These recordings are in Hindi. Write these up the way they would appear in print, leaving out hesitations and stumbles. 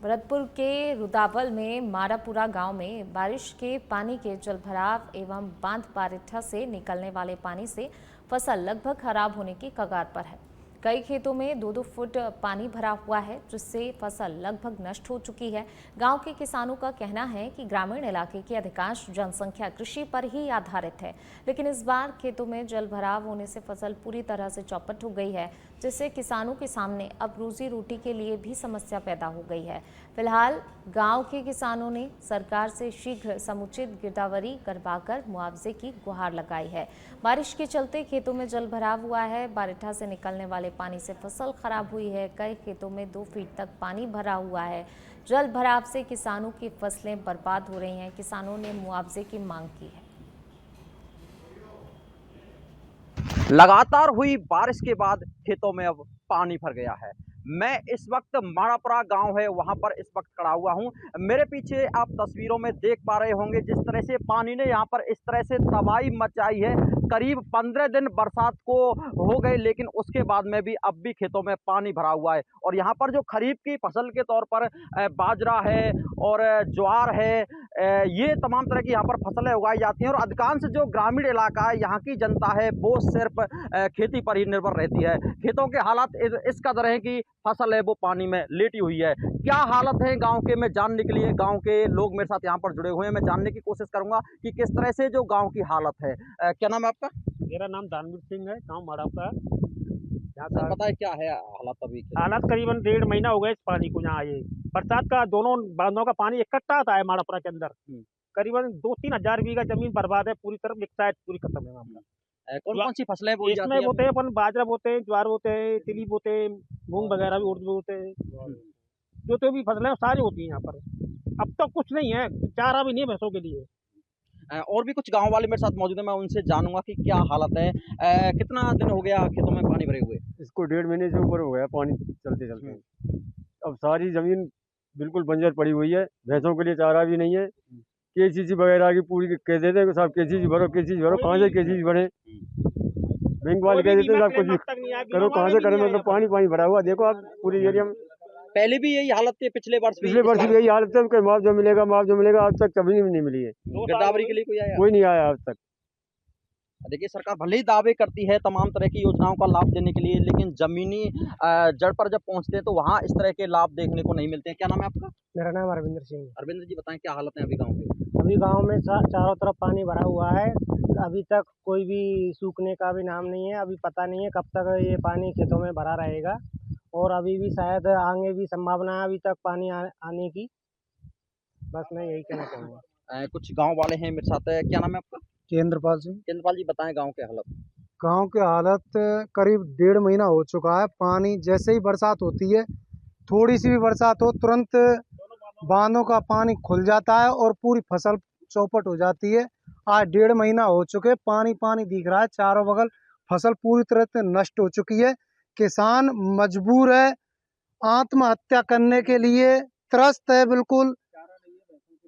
भरतपुर के रुदावल में मारापुरा गांव में बारिश के पानी के जलभराव एवं बांध बारिठा से निकलने वाले पानी से फसल लगभग खराब होने की कगार पर है। कई खेतों में 2-2 फुट पानी भरा हुआ है, जिससे फसल लगभग नष्ट हो चुकी है। गांव के किसानों का कहना है कि ग्रामीण इलाके की अधिकांश जनसंख्या कृषि पर ही आधारित है, लेकिन इस बार खेतों में जल भराव होने से फसल पूरी तरह से चौपट हो गई है, जिससे किसानों के सामने अब रोजी रोटी के लिए भी समस्या पैदा हो गई है। फिलहाल गांव के किसानों ने सरकार से शीघ्र समुचित गिरदावरी करवाकर मुआवजे की गुहार लगाई है। बारिश के चलते खेतों में जल भराव हुआ है। बारिठा से निकलने वाले पानी से फसल खराब हुई है। कई खेतों में 2 फीट तक पानी भरा हुआ है। जल भराव से किसानों की फसलें बर्बाद हो रही हैं। किसानों ने मुआवजे की मांग की है। लगातार हुई बारिश के बाद खेतों में अब पानी भर गया है। मैं इस वक्त मारापुरा गांव है वहां पर इस वक्त खड़ा हुआ हूं। मेरे पीछे आप तस्वीरों में देख पा रहे होंगे जिस तरह से पानी ने यहां पर इस तरह से तबाही मचाई है। करीब 15 दिन बरसात को हो गए, लेकिन उसके बाद में भी अब भी खेतों में पानी भरा हुआ है। और यहां पर जो खरीफ की फसल के तौर पर बाजरा है और ज्वार है, ये तमाम तरह की यहाँ पर फसलें उगाई जाती हैं। और अधिकांश जो ग्रामीण इलाका है यहाँ की जनता है वो सिर्फ खेती पर ही निर्भर रहती है। खेतों के हालात इस कदर है कि फसल है वो पानी में लेटी हुई है। क्या हालत है गांव के, मैं जानने के लिए गांव के लोग मेरे साथ यहाँ पर जुड़े हुए हैं। मैं जानने की कोशिश करूंगा कि किस तरह से जो गांव की हालत है। क्या नाम है आपका? मेरा नाम दानवीर सिंह है, गाँव मारापुरा। यहाँ सर का बताए क्या है हालत अभी? हालात करीबन 1.5 महीना हो गया इस पानी को यहाँ आए। बरसात का दोनों बांधों का पानी इकट्ठा आता है मारापुरा के अंदर। करीबन 2-3 हजार बीघा जमीन बर्बाद है, पूरी तरफ एक साइड पूरी खत्म है मामला। कौन कौन सी फसलें बोई जाती इसमें है? बोते हैं अपन बाजरा बोते हैं, ज्वार बोते हैं, तिली बोते हैं, मूंग वगैरह भी उर्द बोते हैं। जो भी फसलें हैं सारी होती हैं यहाँ पर। अब तो कुछ नहीं है, चारा भी नहीं है भैंसों के लिए। और भी कुछ गांव वाले मेरे साथ मौजूद है, मैं उनसे जानूंगा कि क्या हालत है। कितना दिन हो गया खेतों में पानी भरे हुए? इसको 1.5 महीने से ऊपर हो गया पानी चलते चलते। अब सारी जमीन बिल्कुल बंजर पड़ी हुई है, भैंसों के लिए चारा भी नहीं है। केसीसी वगैरह की पूरी कह देते हैं साहब केसीसी भरो, कहाँ से केसीसी भरे? बैंक वाले कह देते हैं साहब कुछ करो, कहाँ से करें? मतलब पानी पानी भरा हुआ, देखो आप पूरी एरिया में। पहले भी यही हालत थी, पिछले वर्ष भी यही हालत है। मुआवजा मिलेगा, मुआवजा मिलेगा, आज तक कभी नहीं मिली है। गिरदावरी के लिए कोई आया? कोई नहीं आया आज तक। देखिए, सरकार भले ही दावे करती है तमाम तरह की योजनाओं का लाभ देने के लिए, लेकिन जमीनी जड़ पर जब पहुंचते हैं तो वहां इस तरह के लाभ देखने को नहीं मिलते हैं। क्या नाम है आपका? मेरा नाम अरविंदर सिंह। अरविंदर जी बताएं क्या हालत है अभी गाँव के? अभी गांव में चारों तरफ पानी भरा हुआ है। अभी तक कोई भी सूखने का भी नाम नहीं है। अभी पता नहीं है कब तक ये पानी खेतों में भरा रहेगा, और अभी भी शायद आगे भी संभावना है अभी तक पानी आने की। बस मैं यही कहना चाहूँगा। कुछ गाँव वाले हैं मेरे साथ। क्या नाम है आपका? केंद्रपाल सिंह। केंद्रपाल जी बताएं गाँव के हालत। गांव की हालत करीब 1.5 महीना हो चुका है। पानी जैसे ही बरसात होती है, थोड़ी सी भी बरसात हो, तुरंत बांधों का पानी खुल जाता है और पूरी फसल चौपट हो जाती है। आज 1.5 महीना हो चुके, पानी पानी दिख रहा है चारों बगल। फसल पूरी तरह से नष्ट हो चुकी है। किसान मजबूर है, आत्महत्या करने के लिए त्रस्त है। बिल्कुल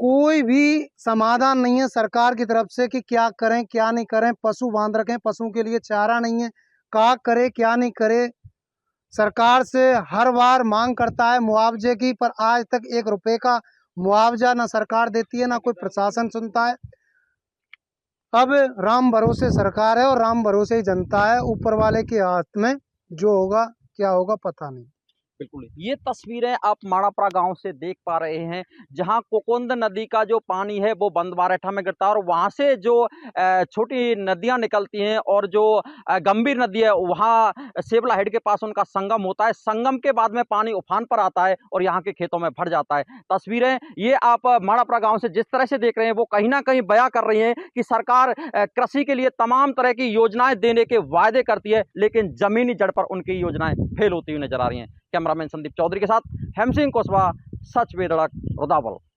कोई भी समाधान नहीं है सरकार की तरफ से कि क्या करें क्या नहीं करें। पशु बांध रखे हैं, पशुओं के लिए चारा नहीं है, क्या करे क्या नहीं करे। सरकार से हर बार मांग करता है मुआवजे की, पर आज तक 1 रुपए का मुआवजा ना सरकार देती है, ना कोई प्रशासन सुनता है। अब राम भरोसे सरकार है और राम भरोसे ही जनता है। ऊपर वाले के हाथ में जो होगा क्या होगा पता नहीं। बिल्कुल, ये तस्वीरें आप मारापुरा गांव से देख पा रहे हैं, जहां कोकुंद नदी का जो पानी है वो बंद बारेठा में गिरता है और वहां से जो छोटी नदियां निकलती हैं और जो गंभीर नदी है वहां सेवला हेड के पास उनका संगम होता है। संगम के बाद में पानी उफान पर आता है और यहाँ के खेतों में भर जाता है। तस्वीरें ये आप मारापुरा गांव से जिस तरह से देख रहे हैं वो कहीं ना कहीं बयां कर रही हैं कि सरकार कृषि के लिए तमाम तरह की योजनाएं देने के वायदे करती है, लेकिन जमीनी जड़ पर उनकी योजनाएं फेल होती हुई नजर आ रही हैं। कैमरामैन संदीप चौधरी के साथ हेम सिंह कुशवाहा, सच बेधड़क, रुदावल।